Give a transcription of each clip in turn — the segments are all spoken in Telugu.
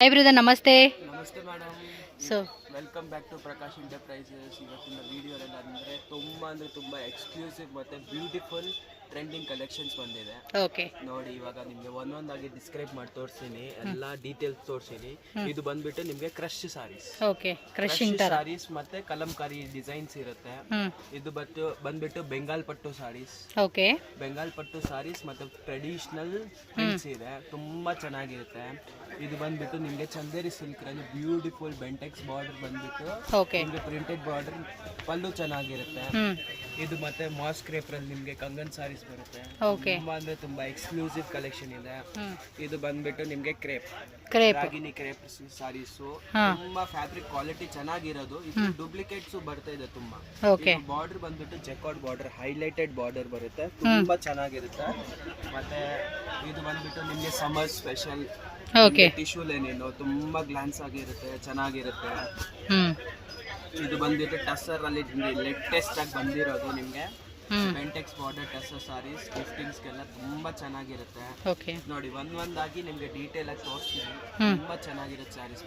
Hi brother, namaste. ನಮಸ್ತೆ madam. So, welcome back to Prakash enterprises. ಇವತ್ತಿನ ವಿಡಿಯೋದಲ್ಲಿ ಅಂದರೆ ತುಂಬ ಎಕ್ಸ್ಕ್ಲೂಸಿವ್ ಮತ್ತು ಬ್ಯೂಟಿಫುಲ್ ಟ್ರೆಂಡಿಂಗ್ ಕಲೆಕ್ಷನ್ಸ್ ಬಂದಿದೆ. okay. ನೋಡಿ, ಇವಾಗ ನಿಮಗೆ ಒಂದೊಂದಾಗಿ ಡಿಸ್ಕ್ರೈಬ್ ಮಾಡಿ ತೋರಿಸ್ತೀನಿ, ಎಲ್ಲ ಡೀಟೇಲ್ಸ್ ತೋರಿಸ್ತೀನಿ. ಇದು ಬಂದ್ಬಿಟ್ಟು ನಿಮಗೆ ಕ್ರಶ್ ಸಾರೀಸ್. Okay, crushing ತರ. ಸಾರೀಸ್ ಮತ್ತೆ ಕಲಂಕಾರಿ ಡಿಸೈನ್ಸ್ ಇರುತ್ತೆ. ಇದು ಬಂದ್ಬಿಟ್ಟು ಬೆಂಗಾಲ್ ಪಟ್ಟು ಸಾರೀಸ್. Okay. ಬೆಂಗಾಲ್ ಪಟ್ಟು ಸಾರೀಸ್ ಮತ್ತೆ ಟ್ರೆಡಿಷನಲ್ ಪ್ರಿಂಟ್ಸ್ ಇದೆ, ತುಂಬಾ ಚೆನ್ನಾಗಿರುತ್ತೆ. ಇದು ಬಂದ್ಬಿಟ್ಟು ನಿಮಗೆ ಚಂದೇರಿ ಸಿಲ್ಕ್ ರಲ್ಲಿ ಬ್ಯೂಟಿಫುಲ್ ಬೆಂಟೆಕ್ಸ್ ಬಾರ್ಡರ್ ಬಂದ್ಬಿಟ್ಟು Okay. ನಿಮಗೆ ಪ್ರಿಂಟೆಡ್ ಬಾರ್ಡರ್, ಪಲ್ಲು ಚೆನ್ನಾಗಿರುತ್ತೆ. ಇದು ಮತ್ತೆ ಮಾಸ್ಕ್ ರೇಪ್ರಲ್ಲಿ ನಿಮಗೆ ಕಂಗನ್ ಸಾರೀಸ್ ಬರುತ್ತೆ. Okay. ತುಂಬಾ ಅಂದ್ರೆ ತುಂಬಾ ಎಕ್ಸ್ಕ್ಲೂಸಿವ್ ಕಲೆಕ್ಷನ್ ಇದೆ. ಇದು ಬಂದ್ಬಿಟ್ಟು ನಿಮಗೆ ಕ್ರೇಪ್ ರಾಗಿನಿ ಕ್ರೇಪ್ ಸಾರೀಸು, ತುಂಬಾ ಫ್ಯಾಬ್ರಿಕ್ ಕ್ವಾಲಿಟಿ ಚೆನ್ನಾಗಿರೋದು. ಇದು ಡೂಪ್ಲಿಕೇಟ್ಸ್ ಬರ್ತಾ ಇದೆ ತುಂಬಾ. ಬಾರ್ಡರ್ ಬಂದ್ಬಿಟ್ಟು ಚೆಕ್ಔಟ್ ಬಾರ್ಡರ್, ಹೈಲೈಟೆಡ್ ಬಾರ್ಡರ್ ಬರುತ್ತೆ, ತುಂಬಾ ಚೆನ್ನಾಗಿರುತ್ತೆ. ಮತ್ತೆ ಇದು ಬಂದ್ಬಿಟ್ಟು ನಿಮಗೆ ಸಮ್ಮರ್ ಸ್ಪೆಷಲ್ ಟಿಶ್ಯೂ ಲೈನೇನು, ತುಂಬಾ ಗ್ಲಾನ್ಸ್ ಆಗಿರುತ್ತೆ, ಚೆನ್ನಾಗಿರುತ್ತೆ. ಇದು ಬಂದ್ಬಿಟ್ಟು ಟಸ್ಸರ್ ಅಲ್ಲಿ ಲೇಟೆಸ್ಟ್ ಆಗಿ ಬಂದಿರೋದು ನಿಮ್ಗೆ ಬೆಂಟೆಕ್ಸ್ ಬಾರ್ಡರ್ ಟಸ್ಸರ್ ಸಾರೀಸ್. ಗಿಫ್ಟಿಂಗ್ಸ್ಗೆಲ್ಲ ತುಂಬಾ ಚೆನ್ನಾಗಿರುತ್ತೆ. ನೋಡಿ, ಒಂದೊಂದಾಗಿ ನಿಮ್ಗೆ ಡೀಟೇಲ್ ಆಗಿ ತೋರಿಸ್ತೀನಿ. ತುಂಬಾ ಚೆನ್ನಾಗಿರುತ್ತೆ ಸಾರೀಸ್.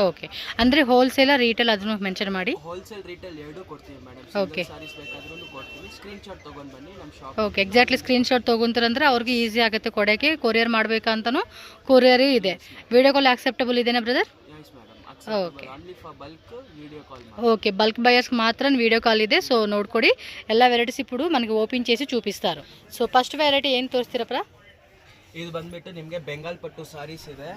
ಓಕೆ, ಅಂದ್ರೆ ಹೋಲ್ಸೇಲ್ ರೀಟೇಲ್ ಅದನ್ನು ಮೆನ್ಷನ್ ಮಾಡಿ. ಹೋಲ್ಸೇಲ್ ರೀಟೇಲ್ ಎರಡೂ ಕೊಡ್ತೀವಿ ಮೇಡಮ್. ಸಿಂಗಲ್ ಸಾರೀಸ್ ಬೇಕಾದ್ರೂ ಕೊಡ್ತೀವಿ. ಸ್ಕ್ರೀನ್ ಶಾಟ್ ತಗೊಂಡ್ ಬನ್ನಿ ನಮ್ಮ shop. Okay, exactly screen shot ತಗೊಂತೀರಂದ್ರೆ ಅವ್ರಿಗೆ ಈಸಿ ಆಗುತ್ತೆ ಕೊಡೋಕ್ಕೆ. ಕೊರಿಯರ್ ಮಾಡಬೇಕಂತನೂ ಕೊರಿಯರ್ ಇದೆ. ವಿಡಿಯೋ ಕಾಲ್ ಆಕ್ಸೆಪ್ಟಬಲ್ ಇದೆನಾ brother? Okay okay, bulk buyers మాత్రం వీడియో కాల్ ಇದೆ. సో ನೋಡ್ಕೊಡಿ, ಎಲ್ಲ ವೆರೈಟೀಸ್ ఇప్పుడు మనకి ఓపెన్ చేసి చూపిస్తారు. సో ఫస్ట్ వెరైటీ ಏನು ತೋರಿಸ್ತೀರಪ್ಪ? ಇದು ಬಂದ್ಬಿಟ್ಟು ನಿಮಗೆ ಬೆಂಗಾಲ್ ಪಟ್ಟು ಸಾರೀಸ್ ಇದೆ.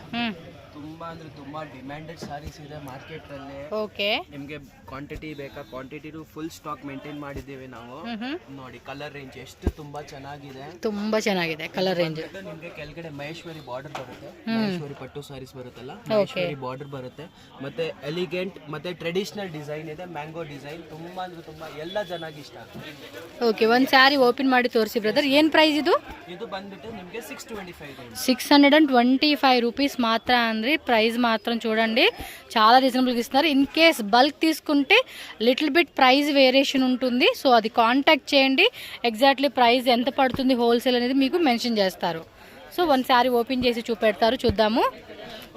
ತುಂಬಾ ಅಂದ್ರೆ ತುಂಬಾ ಡಿಮ್ಯಾಂಡೆಡ್ ಸಾರೀಸ್ ಇದೆ ಮಾರ್ಕೆಟ್ ಅಲ್ಲಿ. ಓಕೆ, ನಿಮಗೆ ಕ್ವಾಂಟಿಟಿ ಬೇಕಾ? ಕ್ವಾಂಟಿಟಿದು ಫುಲ್ ಸ್ಟಾಕ್ ಮೇಂಟೈನ್ ಮಾಡಿದ್ದೀವಿ ನಾವು. ನೋಡಿ, ಕಲರ್ ರೇಂಜ್ ಎಷ್ಟು ತುಂಬಾ ಚೆನ್ನಾಗಿದೆ. ತುಂಬಾ ಚೆನ್ನಾಗಿದೆ ಕಲರ್ ರೇಂಜ್. ನಿಮಗೆ ಕೆಳಗಡೆ ಮಹೇಶ್ವರಿ ಬಾರ್ಡರ್ ಬರುತ್ತೆ. ಮಹೇಶ್ವರಿ ಪಟ್ಟು ಸಾರೀಸ್ ಬರುತ್ತಲ್ಲ, ಮಹೇಶ್ವರಿ ಬಾರ್ಡರ್ ಬರುತ್ತೆ. ಮತ್ತೆ ಎಲಿಗೆಂಟ್ ಮತ್ತೆ ಟ್ರೆಡಿಷನಲ್ ಡಿಸೈನ್ ಇದೆ, ಮ್ಯಾಂಗೋ ಡಿಸೈನ್. ತುಂಬಾ ಅಂದ್ರೆ ತುಂಬಾ ಎಲ್ಲ ಚೆನ್ನಾಗಿ ಇಷ್ಟ ಆಗ್ತದೆ. ಓಕೆ, ಒಂದು ಸ್ಯಾರಿ ಓಪನ್ ಮಾಡಿ ತೋರಿಸಿ ಬ್ರದರ್. ಏನು ಪ್ರೈಸ್ ಇದು? ಇದು ಬಂದ್ಬಿಟ್ಟು ನಿಮಗೆ 625 రూపీస్ మాత్రం అండి. ప్రైస్ మాత్రం చూడండి, చాలా రీజనబుల్గా ఇస్తున్నారు. ఇన్ కేస్ బల్క్ తీసుకుంటే లిటిల్ బిట్ ప్రైస్ వేరియేషన్ ఉంటుంది. సో అది కాంటాక్ట్ చేయండి, ఎగ్జాక్ట్లీ ప్రైస్ ఎంత పడుతుంది హోల్సేల్ అనేది మీకు మెన్షన్ చేస్తారు. సో వన్ శారీ ఓపెన్ చేసి చూపెడతారు, చూద్దాము.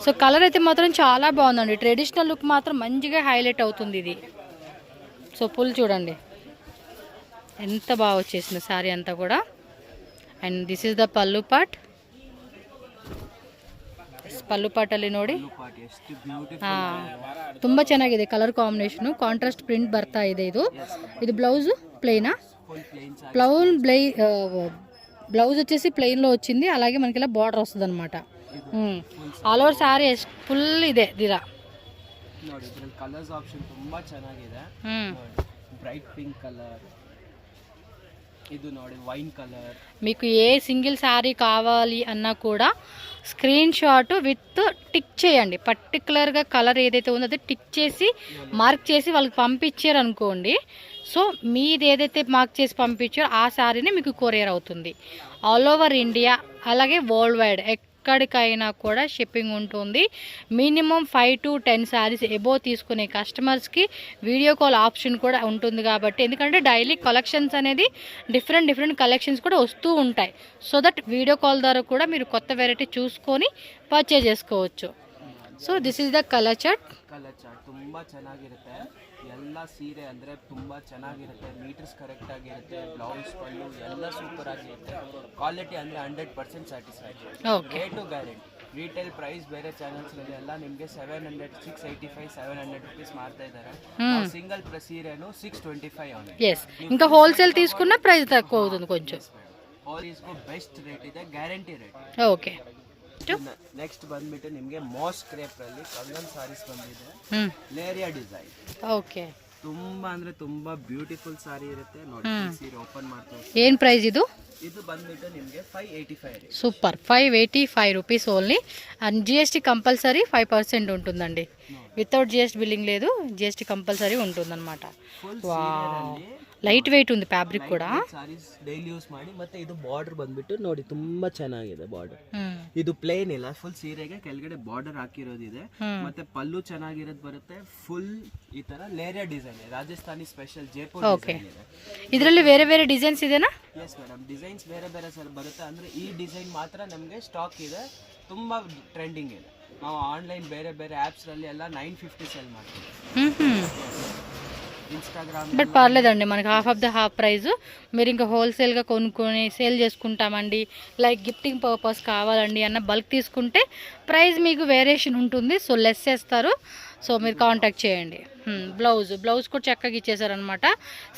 సో కలర్ అయితే మాత్రం చాలా బాగుందండి. ట్రెడిషనల్ లుక్ మాత్రం మంచిగా హైలైట్ అవుతుంది ఇది. సో ఫుల్ చూడండి ఎంత బాగా వచ్చేసింది శారీ అంతా కూడా. And this is the pallu part. Pallu ಪಾರ್ಟಲ್ಲಿ ನೋಡಿ ತುಂಬ ಚೆನ್ನಾಗಿದೆ ಕಲರ್ ಕಾಂಬಿನೇಷನು. ಕಾಂಟ್ರಾಸ್ಟ್ ಪ್ರಿಂಟ್ ಬರ್ತಾ ಇದೆ. ಇದು ಬ್ಲೌಸು ప్లెయినా? బ్లౌజ్ వచ్చేసి ప్లెయిన్లో వచ్చింది. అలాగే మనకి ఇలా బార్డర్ వస్తుంది అనమాట. ఆల్ ఓవర్ సారీ ఫుల్ ಇದೆ ದಿರಾ. ನೋಡಿ, ಇದರಲ್ಲಿ ಕಲರ್ಸ್ ಆಪ್ಷನ್ ತುಂಬಾ ಚೆನ್ನಾಗಿದೆ. ಬ್ರೈಟ್ ಪಿಂಕ್ ಕಲರ್, ಇದು ನೋಡಿ వైన్ కలర్. మీకు ఏ సింగిల్ శారీ కావాలి అన్నా కూడా స్క్రీన్ షాట్ విత్ టిక్ చేయండి. పర్టికులర్గా కలర్ ఏదైతే ఉందో అది టిక్ చేసి మార్క్ చేసి వాళ్ళకి పంపించారు అనుకోండి. సో మీది ఏదైతే మార్క్ చేసి పంపించారో ఆ శారీని మీకు కొరియర్ అవుతుంది. ఆల్ ఓవర్ ఇండియా, అలాగే వరల్డ్ వైడ్ ఎక్కడికైనా కూడా షిప్పింగ్ ఉంటుంది. మినిమం 5 to 10 శారీస్ ఎబో తీసుకునే కస్టమర్స్కి వీడియో కాల్ ఆప్షన్ కూడా ఉంటుంది. కాబట్టి ఎందుకంటే డైలీ కలెక్షన్స్ అనేది డిఫరెంట్ కలెక్షన్స్ కూడా వస్తూ ఉంటాయి. సో దట్ వీడియో కాల్ ద్వారా కూడా మీరు కొత్త వెరైటీ చూసుకొని పర్చేజ్ చేసుకోవచ్చు. So this is the colour chart. ತುಂಬ ಚೆನ್ನಾಗಿರುತ್ತೆ. ಎಲ್ಲ ಸೀರೆ ಅಂದರೆ ತುಂಬ ಚೆನ್ನಾಗಿರುತ್ತೆ. ಮೀಟರ್ಸ್ ಕರೆಕ್ಟ್ ಆಗಿರುತ್ತೆ. ಬ್ಲೌಸ್ ಪಲ್ಲು ಎಲ್ಲ ಸೂಪರ್ ಆಗಿರುತ್ತೆ. ಕ್ವಾಲಿಟಿ ಅಂದರೆ 100% satisfaction. Rate guarantee. Retail price వేరే ఛానల్స్ ಎಲ್ಲ ನಿಮಗೆ 700, 685, 700 రూపీస్ మారుతా ఇದ್ದಾರೆ. సింగిల్ సీరేను 625 అవును. ఎస్, ఇంకా హోల్సేల్ తీసుకున్న ప్రైస్ తక్కువ అవుతుంది కొంచెం. హోల్సేల్ బెస్ట్ రేట్ ಇದೆ, ಗ್ಯಾರಂಟಿ ರೇಟ್. ಓಕೆ, ನೆಕ್ಸ್ಟ್ ಬಂದ್ಬಿಟ್ಟು ನಿಮಗೆ ಮಾಸ್ಕ್ ಕ್ರೇಪ್ ಅಲ್ಲಿ ಕಂಗನ್ ಸಾರೀಸ್ ಬಂದಿದೆ. ಲೇರಿಯಾ ಡಿಸೈನ್. ಓಕೆ, ತುಂಬಾ ಅಂದ್ರೆ ತುಂಬಾ ಬ್ಯೂಟಿಫುಲ್ ಸಾರಿ ಇರುತ್ತೆ. ನೋಡಿ, ಸೀರೆ ಓಪನ್ ಮಾಡ್ತೀವಿ. ಏನ್ ಪ್ರೈಸ್ ಇದು? ಇದು ಬಂದ್ಬಿಟ್ಟು ನಿಮಗೆ 585. Super, 585 rupees only. And GST compulsory 5% ఉంటుందండి. వితౌట్ జిఎస్టీ బిల్లింగ్ లేదు, జిఎస్టీ కంపల్సరీ ఉంటుందన్నమాట. ಲೈಟ್ ವೇಟ್ ఉంది ಫ್ಯಾಬ್ರಿಕ್ ಕೂಡ. ಸಾರೀಸ್ ಡೈಲಿ ಯೂಸ್ ಮಾಡಿ. ಮತ್ತೆ ಇದು ಬಾರ್ಡರ್ ಬಂದ್ಬಿಟ್ಟು ನೋಡಿ ತುಂಬಾ ಚೆನ್ನಾಗಿದೆ ಬಾರ್ಡರ್. ಇದು ಪ್ಲೇನ್ ಇಲ್ಲ, ಫುಲ್ ಸೀರೆಗೆ ಕೆಳಗಡೆ ಬಾರ್ಡರ್ ಹಾಕಿರೋದಿದೆ. ಮತ್ತೆ ಪಲ್ಲು ಚೆನ್ನಾಗಿರೋದು ಬರುತ್ತೆ. ಫುಲ್ ಈ ತರ leheria design, Rajasthani special Jaipur design ಇದೆ. ಇದರಲ್ಲಿ ಬೇರೆ ಬೇರೆ ಡಿಸೈನ್ಸ್ ಇದೆನಾ? ಎಸ್ ಮೇಡಮ್, ಡಿಸೈನ್ಸ್ ಬೇರೆ ಬೇರೆ ಸರ್ ಬರುತ್ತೆ. ಅಂದ್ರೆ ಈ ಡಿಸೈನ್ ಮಾತ್ರ ನಮಗೆ ಸ್ಟಾಕ್ ಇದೆ, ತುಂಬಾ ಟ್ರೆಂಡಿಂಗ್ ಇದೆ. ನಾವು ಆನ್ಲೈನ್ ಬೇರೆ ಬೇರೆ ಆ್ಯಪ್ಸ್ರಲ್ಲಿ ಎಲ್ಲ 950 ಸೇಲ್ ಮಾಡ್ತೀವಿ. ఇన్స్టాగ్రామ్ బట్ పర్లేదండి, మనకి half of the half price. మీరు ఇంకా హోల్సేల్గా కొనుక్కొని సేల్ చేసుకుంటామండి, లైక్ గిఫ్టింగ్ పర్పస్ కావాలండి అన్న బల్క్ తీసుకుంటే ప్రైస్ మీకు వేరియేషన్ ఉంటుంది. సో లెస్ చేస్తారు. సో మీరు కాంటాక్ట్ చేయండి. బ్లౌజ్ కూడా చక్కగా ఇచ్చేసారనమాట.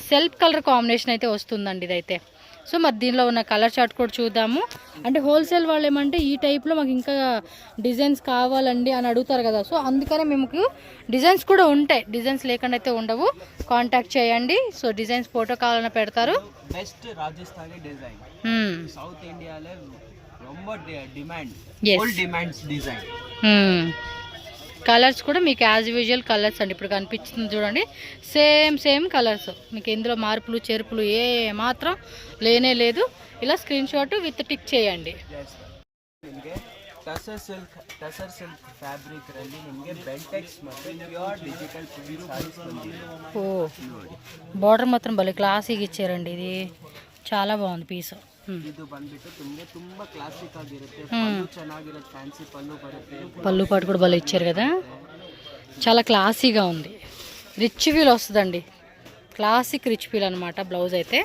సెల్ఫ్ కలర్ కాంబినేషన్ అయితే వస్తుందండి ఇదైతే. సో మరి దీనిలో ఉన్న కలర్ చార్ట్ కూడా చూద్దాము. అంటే హోల్సేల్ వాళ్ళు ఏమంటే ఈ టైప్లో మాకు ఇంకా డిజైన్స్ కావాలండి అని అడుగుతారు కదా. సో అందుకనే మేము డిజైన్స్ కూడా ఉంటాయి, డిజైన్స్ లేకుండా అయితే ఉండవు. కాంటాక్ట్ చేయండి. సో డిజైన్స్ ఫోటో కావాలన్నా పెడతారు. బెస్ట్ రాజస్థానీ డిజైన్ సౌత్ ఇండియాలో ரொம்ப demand, full demands design. Colours కూడా మీకు యాజ్ యూజువల్ కలర్స్ అండి. ఇప్పుడు కనిపిస్తుంది చూడండి, సేమ్ కలర్స్. మీకు ఇందులో మార్పులు చేర్పులు ఏ మాత్రం లేనే లేదు. ఇలా స్క్రీన్ షాట్ విత్ టిక్ చేయండి. ನಿಮಗೆ ಟಸರ್ ಸಿಲ್ಕ್ ಫ್ಯಾಬ್ರಿಕ್ ರಲ್ಲಿ ನಿಮಗೆ ಬೆಂಟೆಕ್ಸ್ ಮತ್ತು ಪ್ಯೂರ್ ಡಿಜಿಟಲ್ ಪ್ರಿಂಟ್ ಸಾರೀಸ್ ಬಂದಿದೆ. ఓ బార్డర్ మాత్రం భలే క్లాసీగా ఇచ్చారండి. ఇది చాలా బాగుంది పీస్. ಇದು ಬಂದ್ಬಿಟ್ಟು ನಿಮಗೆ ತುಂಬಾ ಕ್ಲಾಸಿಕ್ ಆಗಿರುತ್ತೆ. ಪಲ್ಲು ಚೆನ್ನಾಗಿರುತ್ತೆ, ಫ್ಯಾನ್ಸಿ పళ్ళు ಬರುತ್ತೆ. పళ్ళు పాటు కూడా భలే ఇచ్చారు కదా, చాలా క్లాసీగా ఉంది. రిచ్ ఫీల్ వస్తుందండి, క్లాసిక్ రిచ్ ఫీల్ అనమాట బ్లౌజ్ అయితే.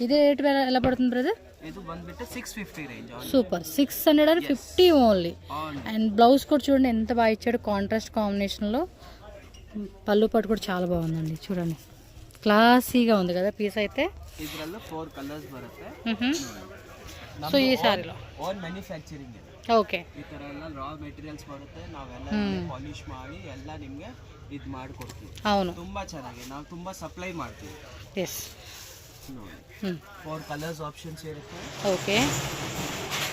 ఇదే రేట్ ఎలా పడుతుంది బ్రదర్? ಇದು ಬಂದ್ಬಿಟ್ಟು 650 range. Super, 650 only. And blouse కూడా చూడండి ఎంత బాగా ఇచ్చాడు, కాంట్రాస్ట్ కాంబినేషన్లో. పళ్ళు పాటు కూడా చాలా బాగుందండి, చూడండి క్లాసీగా ఉంది కదా పీస్ అయితే. ಇದರಲ್ಲೂ 4 ಕಲರ್ಸ್ ಬರುತ್ತೆ. సో ఈ సారీలో ಓನ್ ಮ್ಯಾನುಫ್ಯಾಕ್ಚರಿಂಗ್ ಇದೆ. ಓಕೆ. ಈ ತರ ಎಲ್ಲ ರಾ ಮೆಟೀರಿಯಲ್ಸ್ ಬರುತ್ತೆ, ನಾವೆಲ್ಲ ಪಾಲಿಶ್ ಮಾಡಿ ಎಲ್ಲ ನಿಮಗೆ ಇದು ಮಾಡ್ಕೊಡ್ತೀವಿ. అవును, ತುಂಬಾ ಚೆನ್ನಾಗಿ ನಾವು ತುಂಬಾ ಸಪ್ಲೈ ಮಾಡ್ತೀವಿ. ఎస్. ನೋಡಿ 4 కలర్స్ ఆప్షన్స్ ఇರುತ್ತೆ. ఓకే,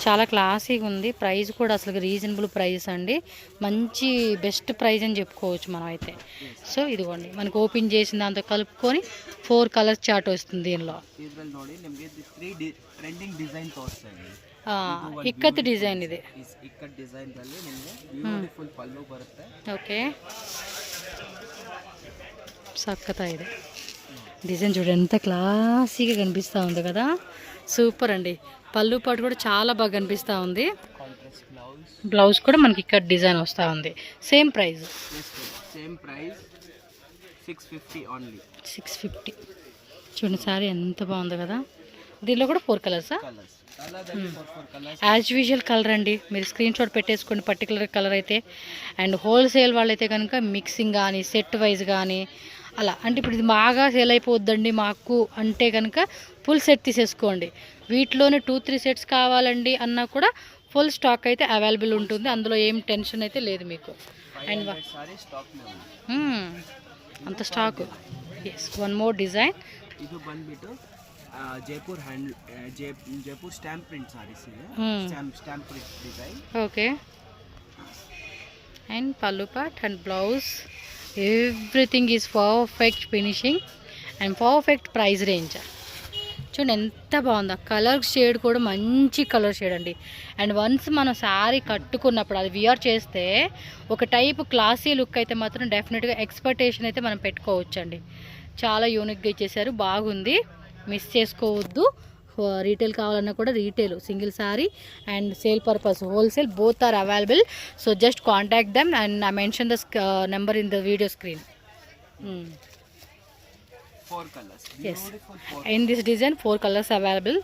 చాలా క్లాసీగా ఉంది. ప్రైస్ కూడా అసలు రీజనబుల్ ప్రైస్ అండి, మంచి బెస్ట్ ప్రైస్ అని చెప్పుకోవచ్చు మనం అయితే. సో ఇదిగోండి మనకు ఓపెన్ చేసిన దాంతో కలుపుకొని 4 కలర్స్ చార్ట్ వస్తుంది దీనిలో. ಇದರಲ್ಲಿ ನೋಡಿ ನಿಮಗೆ 3 ಟ್ರೆಂಡಿಂಗ್ ಡಿಸೈನ್ ತೋರಿಸ್ತೀನಿ. ఇక్కత్ డిజైన్ ఇది. ఇక్కత్ డిజైన్ ರಲ್ಲಿ ನಿಮಗೆ ಬ್ಯೂಟಿಫುಲ್ పళ్ళు ಬರುತ್ತೆ. ఓకే, సక్కతా ఇది డిజైన్ చూడండి ఎంత క్లాసీగా కనిపిస్తూ ఉంది కదా, సూపర్ అండి. పళ్ళు పాటు కూడా చాలా బాగా కనిపిస్తూ ఉంది. బ్లౌజ్ కూడా మనకి ఇక్కడ డిజైన్ వస్తూ ఉంది. Same price 650 only. 650. చూడండి సారీ ఎంత బాగుంది కదా. దీనిలో కూడా 4 కలర్సా? యాజ్ యూజువల్ కలర్ అండి, మీరు స్క్రీన్ షాట్ పెట్టేసుకోండి పర్టికులర్ కలర్ అయితే. అండ్ హోల్సేల్ వాళ్ళైతే కనుక మిక్సింగ్ కానీ సెట్ వైజ్ కానీ అలా, అంటే ఇప్పుడు ఇది బాగా సేల్ అయిపోద్దండి మాకు అంటే కనుక ఫుల్ సెట్ తీసేసుకోండి. వీటిలోనే 2-3 సెట్స్ కావాలండి అన్నా కూడా ఫుల్ స్టాక్ అయితే అవైలబుల్ ఉంటుంది, అందులో ఏం టెన్షన్ అయితే లేదు మీకు. అండ్ అంత stock. Yes, one more design. ಇದು ಬಂದ್ಬಿಟ್ಟು ಜೈಪುರ್ ಸ್ಟ್ಯಾಂಪ್ ಪ್ರಿಂಟ್ ಸಾರೀಸ್ ಇದೆ. Stamp print design. Okay. And pallu part and blouse, everything is perfect finishing and perfect price range. చూడండి ఎంత బాగుందో, కలర్ షేడ్ కూడా మంచి కలర్ షేడ్ అండి. అండ్ వన్స్ మనం శారీ కట్టుకున్నప్పుడు అది వియర్ చేస్తే ఒక టైప్ క్లాసీ లుక్ అయితే మాత్రం డెఫినెట్గా ఎక్స్పెక్టేషన్ అయితే మనం పెట్టుకోవచ్చు అండి. చాలా యూనిక్గా ఇచ్చేసారు, బాగుంది, మిస్ చేసుకోవద్దు. రీటైల్ కావాలన్నా కూడా retail, single sari and sale purpose wholesale both are available. So just contact them and I mention the number in the video screen. 4 colors. Yes. In this design 4 colors available.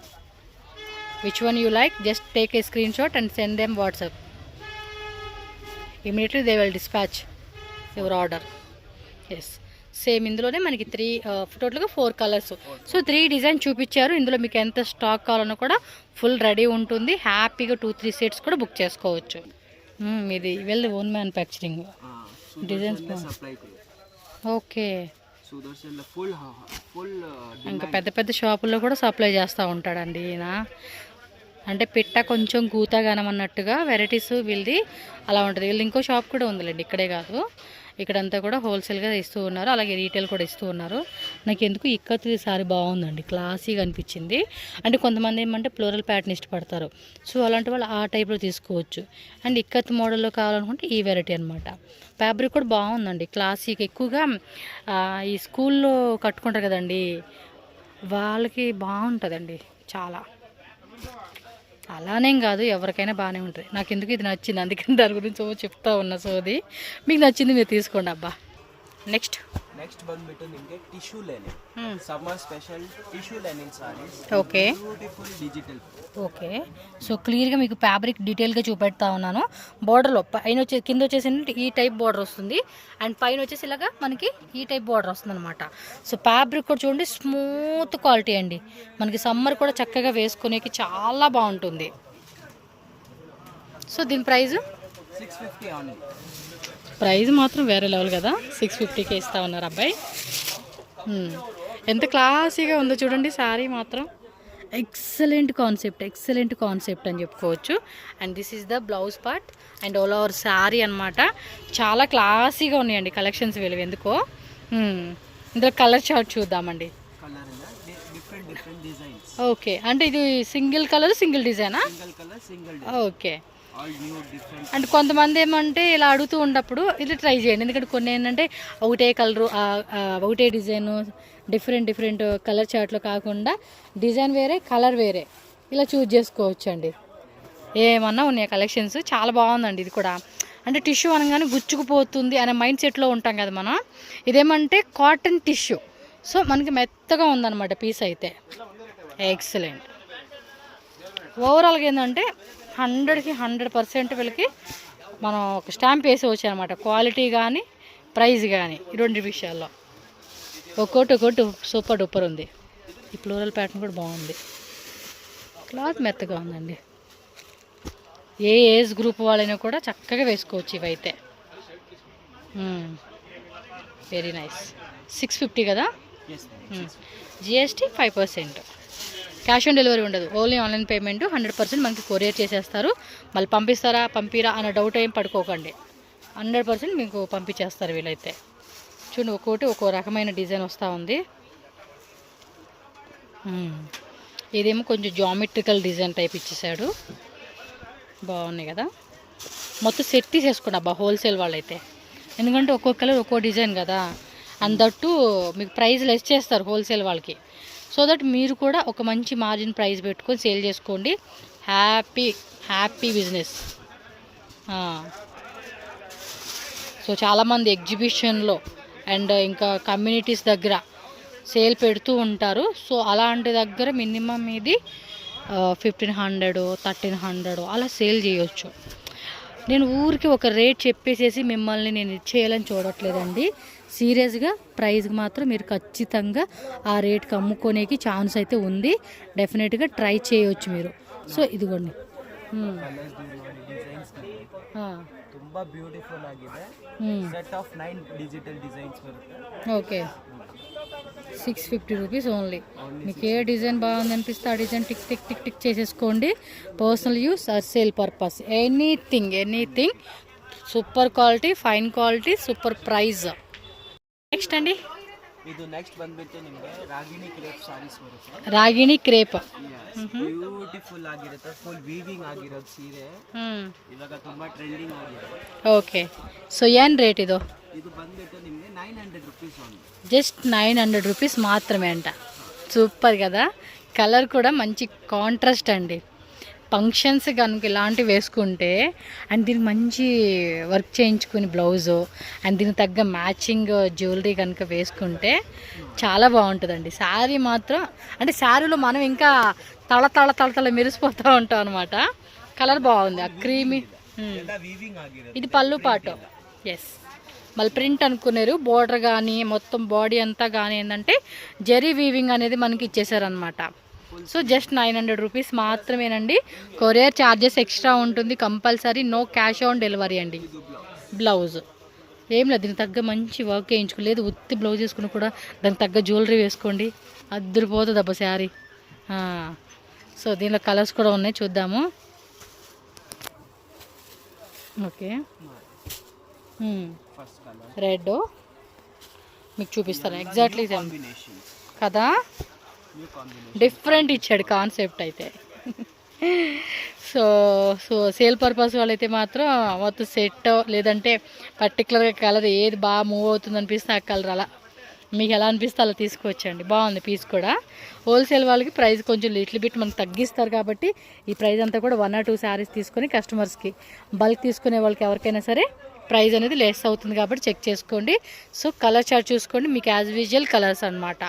Which one you like, just take a screenshot and send them WhatsApp. Immediately they will dispatch your order. Yes. Same ఇందులోనే మనకి టోటల్గా 4 కలర్స్. సో 3 డిజైన్ చూపించారు. ఇందులో మీకు ఎంత స్టాక్ కావాలన్నా కూడా ఫుల్ రెడీ ఉంటుంది. హ్యాపీగా 2-3 సెట్స్ కూడా బుక్ చేసుకోవచ్చు. ఇది వెళ్ళి ఓన్ మ్యానుఫ్యాక్చరింగ్ డిజైన్స్. ఓకే, ఇంకా పెద్ద పెద్ద షాపుల్లో కూడా సప్లై చేస్తూ ఉంటాడండి ఈయన. అంటే పిట్ట కొంచెం కూతగానమన్నట్టుగా వెరైటీస్ వీళ్ళది అలా ఉంటుంది. వీళ్ళు ఇంకో షాప్ కూడా ఉందిలేండి, ఇక్కడే కాదు, ఇక్కడంతా కూడా హోల్సేల్గా ఇస్తూ ఉన్నారు, అలాగే రీటైల్ కూడా ఇస్తూ ఉన్నారు. నాకు ఎందుకు ఇక్కత్ సారీ బాగుందండి, క్లాసీగా అనిపించింది. అంటే కొంతమంది ఏమంటే ఫ్లోరల్ ప్యాటర్న్ ఇష్టపడతారు, సో అలాంటి వాళ్ళు ఆ టైప్లో తీసుకోవచ్చు. అండ్ ఇక్కత్ మోడల్లో కావాలనుకుంటే ఈ వెరైటీ అనమాట. ఫ్యాబ్రిక్ కూడా బాగుందండి, క్లాసీగా. ఎక్కువగా ఈ స్కూల్లో కట్టుకుంటారు కదండి, వాళ్ళకి బాగుంటుందండి చాలా. అలానేం కాదు, ఎవరికైనా బాగానే ఉంటుంది. నాకు ఎందుకు ఇది నచ్చింది, అందుకని దాని గురించి చెప్తా ఉన్నా. సోది మీకు నచ్చింది మీరు తీసుకోండి అబ్బా. నెక్స్ట్ ಬಂದ್ಬಿಟ್ಟು ನಿಮಗೆ tissue lining, summer special tissue lining saris. Okay beautiful digital. Okay, so క్లియర్గా మీకు ఫ్యాబ్రిక్ డీటెయిల్గా చూపెడతా ఉన్నాను. బార్డర్లో పైన వచ్చే కింద వచ్చేసి ఈ టైప్ బార్డర్ వస్తుంది, అండ్ పైన వచ్చేసి ఇలాగా మనకి ఈ టైప్ బార్డర్ వస్తుంది అనమాట. సో ఫ్యాబ్రిక్ కూడా చూడండి, స్మూత్ క్వాలిటీ అండి. మనకి సమ్మర్ కూడా చక్కగా వేసుకునేకి చాలా బాగుంటుంది. సో దీని ప్రైస్ 650 ఓన్లీ. ప్రైస్ మాత్రం వేరే లెవెల్ కదా, 650కే ఇస్తా ఉన్నారు అబ్బాయి. ఎంత క్లాసీగా ఉందో చూడండి శారీ మాత్రం. ఎక్సలెంట్ కాన్సెప్ట్ అని చెప్పుకోవచ్చు. And this is the blouse part and all over sari అనమాట. చాలా క్లాసీగా ఉన్నాయండి కలెక్షన్స్ వీళ్ళు ఎందుకో. ఇందులో కలర్ చార్ట్ చూద్దామండి. ఓకే, అంటే ఇది సింగిల్ కలర్ సింగిల్ డిజైనా? ఓకే. అంటే కొంతమంది ఏమంటే ఇలా అడుగుతూ ఉన్నప్పుడు ఇది ట్రై చేయండి, ఎందుకంటే కొన్ని ఏంటంటే ఒకటే కలరు ఒకటే డిజైను డిఫరెంట్ కలర్ చార్ట్లో కాకుండా డిజైన్ వేరే కలర్ వేరే ఇలా చూజ్ చేసుకోవచ్చు అండి. ఏమన్నా ఉన్నాయి కలెక్షన్స్, చాలా బాగుందండి ఇది కూడా. అంటే టిష్యూ అనగానే గుచ్చుకుపోతుంది అనే మైండ్ సెట్లో ఉంటాం కదా మనం. ఇదేమంటే కాటన్ టిష్యూ, సో మనకి మెత్తగా ఉందన్నమాట పీస్ అయితే. ఎక్సలెంట్. ఓవరాల్గా ఏంటంటే 100కి 100% వీళ్ళకి మనం ఒక స్టాంప్ వేసేవచ్చు అనమాట. క్వాలిటీ కానీ ప్రైస్ కానీ ఈ రెండు విషయాల్లో ఒక్కొక్కటి సూపర్ డూపర్ ఉంది. ఈ ఫ్లోరల్ ప్యాటర్న్ కూడా బాగుంది, క్లాత్ మెత్తగా ఉందండి. ఏ ఏజ్ గ్రూప్ వాళ్ళైనా కూడా చక్కగా వేసుకోవచ్చు ఇవైతే. Very nice. 650 కదా, జిఎస్టీ 5%. క్యాష్ ఆన్ డెలివరీ ఉండదు, ఓన్లీ ఆన్లైన్ పేమెంట్. 100% మనకి కొరియర్ చేసేస్తారు. మళ్ళీ పంపిరా అన్న డౌట్ ఏం పడుకోకండి, 100% మీకు పంపించేస్తారు వీళ్ళైతే. చూడండి ఒక్కొక్కటి ఒక్కో రకమైన డిజైన్ వస్తూ ఉంది. ఇదేమో కొంచెం జామెట్రికల్ డిజైన్ టైప్ ఇచ్చేసాడు, బాగున్నాయి కదా. మొత్తం సెట్ తీసేసుకోండి అబ్బా హోల్సేల్ వాళ్ళైతే, ఎందుకంటే ఒక్కొక్క కలర్ ఒక్కో డిజైన్ కదా. అందట్టు మీకు ప్రైస్ లెస్ చేస్తారు హోల్సేల్ వాళ్ళకి. సో దట్ మీరు కూడా ఒక మంచి మార్జిన్ ప్రైస్ పెట్టుకొని సేల్ చేసుకోండి. Happy business. సో చాలామంది ఎగ్జిబిషన్లో అండ్ ఇంకా కమ్యూనిటీస్ దగ్గర సేల్ పెడుతూ ఉంటారు. సో అలాంటి దగ్గర మినిమం ఇది 1500 1300 అలా సేల్ చేయొచ్చు. నేను ఊరికి ఒక రేట్ చెప్పేసేసి మిమ్మల్ని నేను ఇచ్చేయాలని చూడట్లేదండి. సీరియస్గా ప్రైస్కి మాత్రం మీరు ఖచ్చితంగా ఆ రేట్కి అమ్ముకోనేకి ఛాన్స్ అయితే ఉంది. డెఫినెట్గా ట్రై చేయవచ్చు మీరు. సో ఇదిగోండి, ತುಂಬಾ ಬ್ಯೂಟಿಫುಲ್ ಆಗಿದೆ. ಸೆಟ್ ಆಫ್ 9 ಡಿಜಿಟಲ್ ಡಿಸೈನ್ಸ್ ಬರುತ್ತೆ. Okay, 650 rupees only. మీకు ఏ డిజైన్ బాగుంది అనిపిస్తే ఆ design tick tick tick tick చేసేసుకోండి. Personal use or sale purpose, anything super quality, fine quality, super price. Next అండి, ಇದು ನೆಕ್ಸ್ಟ್ ಬಂದ್ಬಿಟ್ಟು ನಿಮಗೆ ರಾಗಿಣಿ ಕ್ರೇಪ್ ಸಾರೀಸ್ ಬರುತ್ತೆ. ರಾಗಿಣಿ ಕ್ರೇಪ್ ಬ್ಯೂಟಿಫುಲ್ ಆಗಿರುತ್ತೆ, ಫುಲ್ ವೀವಿಂಗ್ ಆಗಿರೋದು ಸೀರೆ. ಇವಾಗ ತುಂಬಾ ಟ್ರೆಂಡಿಂಗ್ ಆಗಿದೆ. ಓಕೆ, ಸೊ ಏನು ರೇಟ್ ಇದು? ಇದು ಬಂದ್ಬಿಟ್ಟು ನಿಮಗೆ 900 ರೂಪೀಸ್ ಓನ್ಲಿ. జస్ట్ 900 రూపీస్ మాత్రమే అంట. సూపర్ కదా, కలర్ కూడా మంచి కాంట్రాస్ట్ అండి. ఫంక్షన్స్ కనుక ఇలాంటివి వేసుకుంటే అండ్ దీనికి మంచి వర్క్ చేయించుకుని బ్లౌజు అండ్ దీనికి తగ్గ మ్యాచింగ్ జ్యువెలరీ కనుక వేసుకుంటే చాలా బాగుంటుందండి. శారీ మాత్రం అంటే శారీలో మనం ఇంకా తళ మెరిసిపోతూ ఉంటాం అనమాట. కలర్ బాగుంది, ఆ క్రీమీ. ఇది పళ్ళు పాటు. ఎస్, మళ్ళీ ప్రింట్ అనుకున్నారు. బోర్డర్ కానీ మొత్తం బాడీ అంతా కానీ ఏంటంటే జరీ వీవింగ్ అనేది మనకి ఇచ్చేసారనమాట. సో జస్ట్ 900 రూపీస్ మాత్రమేనండి. కొరియర్ ఛార్జెస్ ఎక్స్ట్రా ఉంటుంది compulsory. No cash on delivery అండి. బ్లౌజ్ ఏం లేదు, దీనికి తగ్గ మంచి వర్క్ వేయించుకోలేదు. ఉత్తి బ్లౌజ్ వేసుకుని కూడా దానికి తగ్గ జ్యువెలరీ వేసుకోండి, అద్దరిపోతుంది అబ్బా శారీ. సో దీనిలో కలర్స్ కూడా ఉన్నాయి, చూద్దాము. ఓకే, రెడ్ మీకు చూపిస్తాను ఎగ్జాక్ట్లీ కదా. డిఫరెంట్ ఇచ్చాడు కాన్సెప్ట్ అయితే. సో సేల్ పర్పస్ వాళ్ళైతే మాత్రం మొత్తం సెట్ లేదంటే పర్టికులర్గా కలర్ ఏది బాగా మూవ్ అవుతుంది అనిపిస్తే ఆ కలర్ అలా మీకు ఎలా అనిపిస్తే అలా తీసుకోవచ్చండి. బాగుంది పీస్ కూడా. హోల్సేల్ వాళ్ళకి ప్రైస్ కొంచెం లిటిల్ బిట్ మనకు తగ్గిస్తారు కాబట్టి ఈ ప్రైస్ అంతా కూడా 1 or 2 శారీస్ తీసుకొని కస్టమర్స్కి బల్క్ తీసుకునే వాళ్ళకి ఎవరికైనా సరే ప్రైస్ అనేది లెస్ అవుతుంది కాబట్టి చెక్ చేసుకోండి. సో కలర్ చార్ట్ చూసుకోండి, మీకు యాజ్ యూజువల్ కలర్స్ అనమాట.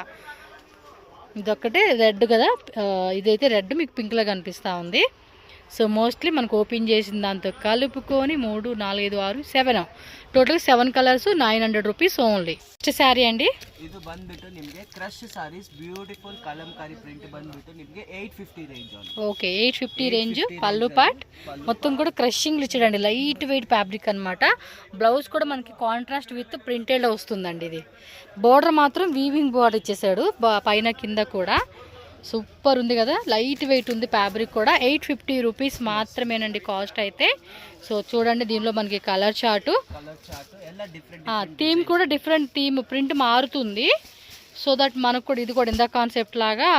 ఇదొక్కటే రెడ్ కదా, ఇదైతే రెడ్ మీకు పింక్లో కనిపిస్తూ ఉంది. సో మోస్ట్లీ మనకు ఓపెన్ చేసిన దాంతో కలుపుకొని 3, 4, 5, 6, 7 total 7 colours 900 rupees only. Next sari ಅಂడి, ಇದು ಬಂದ್ಬಿಟ್ಟು ನಿಮಗೆ crush saris beautiful kalamkari print ಬಂದ್ಬಿಟ್ಟು ನಿಮಗೆ 850 range on. Okay 850 range. Pallu part మొత్తం కూడా క్రషింగ్ ఇచ్చాడండి, లైట్ వెయిట్ ఫ్యాబ్రిక్ అనమాట. బ్లౌజ్ కూడా మనకి కాంట్రాస్ట్ విత్ ప్రింటెడ్ వస్తుందండి. ఇది బోర్డర్ మాత్రం వీవింగ్ బోర్డర్ ఇచ్చేసాడు పైన కింద కూడా. సూపర్ ఉంది కదా, లైట్ వెయిట్ ఉంది ఫ్యాబ్రిక్ కూడా. 850 రూపీస్ మాత్రమేనండి కాస్ట్ అయితే. సో చూడండి దీనిలో మనకి కలర్ చార్టు, థీమ్ కూడా డిఫరెంట్ థీమ్, ప్రింట్ మారుతుంది. సో దట్ మనకు కూడా ఇది కూడా ఇందా కాన్సెప్ట్ లాగా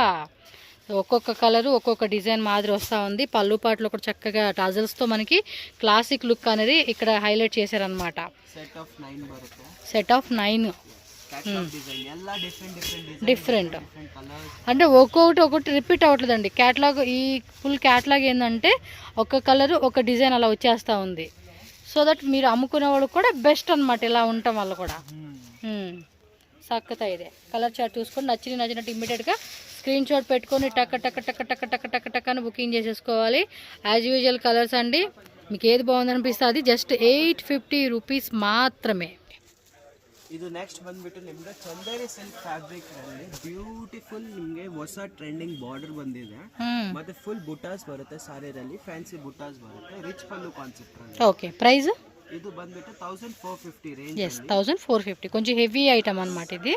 ఒక్కొక్క కలరు ఒక్కొక్క డిజైన్ మాదిరి వస్తూ ఉంది. పళ్ళు పాటలో కూడా చక్కగా టజల్స్తో మనకి క్లాసిక్ లుక్ అనేది ఇక్కడ హైలైట్ చేశారనమాట. సెట్ ఆఫ్ 9 డిఫరెంట్ అంటే ఒక్కొక్కటి రిపీట్ అవ్వట్లేదండి. క్యాటలాగ్ ఈ ఫుల్ క్యాటలాగ్ ఏంటంటే ఒక కలరు ఒక డిజైన్ అలా వచ్చేస్తూ ఉంది. సో దట్ మీరు అమ్ముకునే వాళ్ళు కూడా బెస్ట్ అనమాట ఇలా ఉండటం వల్ల కూడా. చక్కత ఇదే కలర్ చార్ట్ చూసుకొని నచ్చినట్టు ఇమ్మీడియట్గా స్క్రీన్ షాట్ పెట్టుకొని టక్ టక్ టక్ టక్ టక్ టక్ టక్ అని బుకింగ్ చేసేసుకోవాలి. యాజ్ యూజువల్ కలర్స్ అండి, మీకు ఏది బాగుందనిపిస్తుంది. జస్ట్ 850 రూపీస్ మాత్రమే. ಇದು ನೆಕ್ಸ್ಟ್ ಬಂದ್ಬಿಟ್ಟು ನಿಮ್ಗೆ ಚಂದೇರಿ ಸಿಲ್ಕ್ ಫ್ಯಾಬ್ರಿಕ್ ನಲ್ಲಿ ಬ್ಯೂಟಿಫುಲ್ ನಿಮ್ಗೆ ಹೊಸ ಟ್ರೆಂಡಿಂಗ್ ಬಾರ್ಡರ್ ಬಂದಿದೆ. ಮತ್ತೆ ಫುಲ್ ಬುಟಾಸ್ ಬರುತ್ತೆ ಸಾರಿಯಲ್ಲಿ, ಫ್ಯಾನ್ಸಿ ಬುಟಾಸ್ ಬರುತ್ತೆ, ರಿಚ್ ಪಲ್ಲು ಕಾನ್ಸೆಪ್ಟ್. ಓಕೆ ಪ್ರೈಸ್ ಇದು ಬಂದ್ಬಿಟ್ಟು 1450 ರೇಂಜ್. yes 1450, కొంచెం హెవీ ఐటమ్ అన్నమాట ఇది.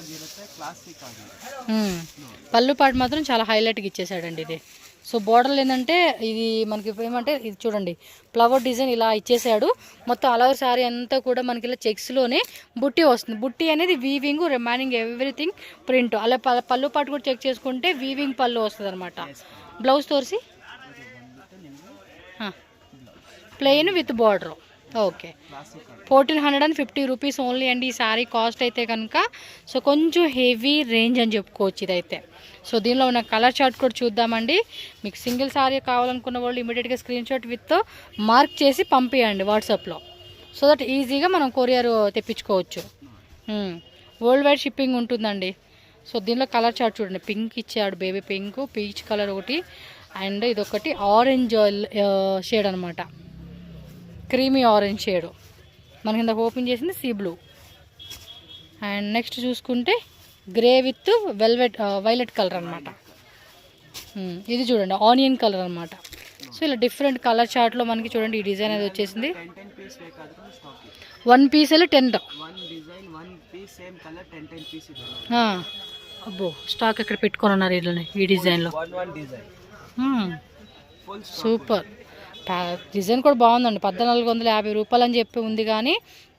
ಆಗಿರುತ್ತೆ, ಕ್ಲಾಸಿಕ್ ಆಗಿದೆ. పళ్ళు పాటు మాత్రం చాలా హైలైట్గా ఇచ్చేసాడండి ఇది. సో బోర్డర్లు ఏంటంటే ఇది మనకి ఏమంటే ఇది చూడండి ఫ్లవర్ డిజైన్ ఇలా ఇచ్చేసాడు. మొత్తం అలవర్ శారీ అంతా కూడా మనకి ఇలా చెక్స్లోనే బుట్టి వస్తుంది. బుట్టి అనేది వీవింగ్, రిమైనింగ్ ఎవ్రీథింగ్ ప్రింట్. అలా పళ్ళు పాటు కూడా చెక్ చేసుకుంటే వీవింగ్ పళ్ళు వస్తుంది అనమాట. బ్లౌజ్ తోరిసి plain with border. Okay 1450 rupees only అండి ఈ శారీ కాస్ట్ అయితే కనుక. సో కొంచెం హెవీ రేంజ్ అని చెప్పుకోవచ్చు ఇదైతే. సో దీనిలో ఉన్న కలర్ చార్ట్ కూడా చూద్దామండి. మీకు సింగిల్ శారీ కావాలనుకున్న వాళ్ళు ఇమీడియట్గా స్క్రీన్ షాట్ విత్ మార్క్ చేసి పంపించండి వాట్సాప్లో. సో దట్ ఈజీగా మనం కొరియర్ తెప్పించుకోవచ్చు. వరల్డ్ వైడ్ షిప్పింగ్ ఉంటుందండి. సో దీనిలో కలర్ చార్ట్ చూడండి, పింక్ ఇచ్చాడు, బేబీ పింక్, పీచ్ కలర్ ఒకటి, అండ్ ఇదొకటి ఆరెంజ్ షేడ్ అనమాట, క్రీమీ ఆరెంజ్ షేడ్. మనకి ఇందాక ఓపెన్ చేసింది సీ బ్లూ. అండ్ నెక్స్ట్ చూసుకుంటే grey with velvet violet colour అనమాట. ఇది చూడండి ఆనియన్ కలర్ అనమాట. సో ఇలా డిఫరెంట్ కలర్ చార్ట్లో మనకి చూడండి ఈ డిజైన్ అనేది వచ్చేసింది. 1 పీస్ వెళ్ళి 10. అబ్బో స్టాక్ ఎక్కడ పెట్టుకొని ఉన్నారు వీళ్ళని ఈ డిజైన్లో. సూపర్ డిజైన్ కూడా బాగుందండి. 1450 రూపాయలు అని చెప్పి ఉంది కానీ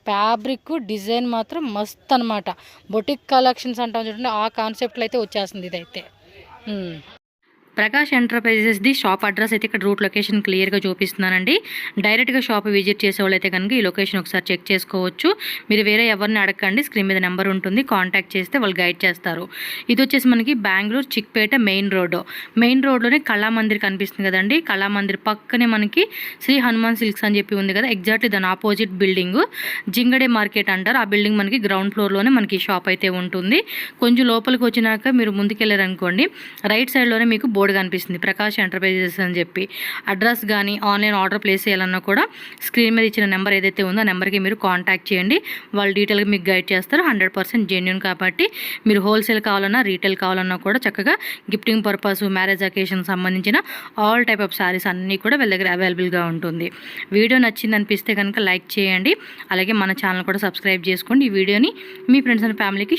ఫ్యాబ్రిక్ డిజైన్ మాత్రం మస్త్ అనమాట. బొటిక్ కలెక్షన్స్ అంటాం చూడండి, ఆ కాన్సెప్ట్లో అయితే వచ్చేస్తుంది ఇదైతే. ప్రకాష్ ఎంటర్ప్రైజెస్ది షాప్ అడ్రస్ అయితే ఇక్కడ రూట్ లొకేషన్ క్లియర్గా చూపిస్తున్నానండి. డైరెక్ట్గా షాప్ విజిట్ చేసే వాళ్ళైతే కనుక ఈ లొకేషన్ ఒకసారి చెక్ చేసుకోవచ్చు. మీరు వేరే ఎవరిని అడగండి, స్క్రీన్ మీద నెంబర్ ఉంటుంది, కాంటాక్ట్ చేస్తే వాళ్ళు గైడ్ చేస్తారు. ఇది వచ్చేసి మనకి బెంగళూరు చిక్పేట మెయిన్ రోడ్లోనే కళామందిర్ కనిపిస్తుంది కదండి. కళామందిర్ పక్కనే మనకి శ్రీ హనుమాన్ సిల్క్స్ అని చెప్పి ఉంది కదా, ఎగ్జాక్ట్లీ దాని ఆపోజిట్ బిల్డింగ్ జింగడే మార్కెట్ అంటారు. ఆ బిల్డింగ్ మనకి గ్రౌండ్ ఫ్లోర్లోనే మనకి షాప్ అయితే ఉంటుంది. కొంచెం లోపలికి వచ్చినాక మీరు ముందుకెళ్ళారనుకోండి, రైట్ సైడ్లోనే మీకు బోర్డు కనిపిస్తుంది ప్రకాష్ ఎంటర్ప్రైజెస్ అని చెప్పి. అడ్రస్ కానీ ఆన్లైన్ ఆర్డర్ ప్లేస్ చేయాలన్నా కూడా స్క్రీన్ మీద ఇచ్చిన నెంబర్ ఏదైతే ఉందో ఆ నెంబర్కి మీరు కాంటాక్ట్ చేయండి. వాళ్ళు డీటెయిల్గా మీకు గైడ్ చేస్తారు. 100% జెన్యూన్ కాబట్టి మీరు హోల్సేల్ కావాలన్నా రీటైల్ కావాలన్నా కూడా చక్కగా గిఫ్టింగ్ పర్పస్, మ్యారేజ్ అకేషన్ సంబంధించిన ఆల్ టైప్ ఆఫ్ శారీస్ అన్నీ కూడా వీళ్ళ దగ్గర అవైలబుల్గా ఉంటుంది. వీడియో నచ్చింది అనిపిస్తే కనుక లైక్ చేయండి. అలాగే మన ఛానల్ కూడా సబ్స్క్రైబ్ చేసుకోండి. ఈ వీడియోని మీ ఫ్రెండ్స్ అండ్ ఫ్యామిలీకి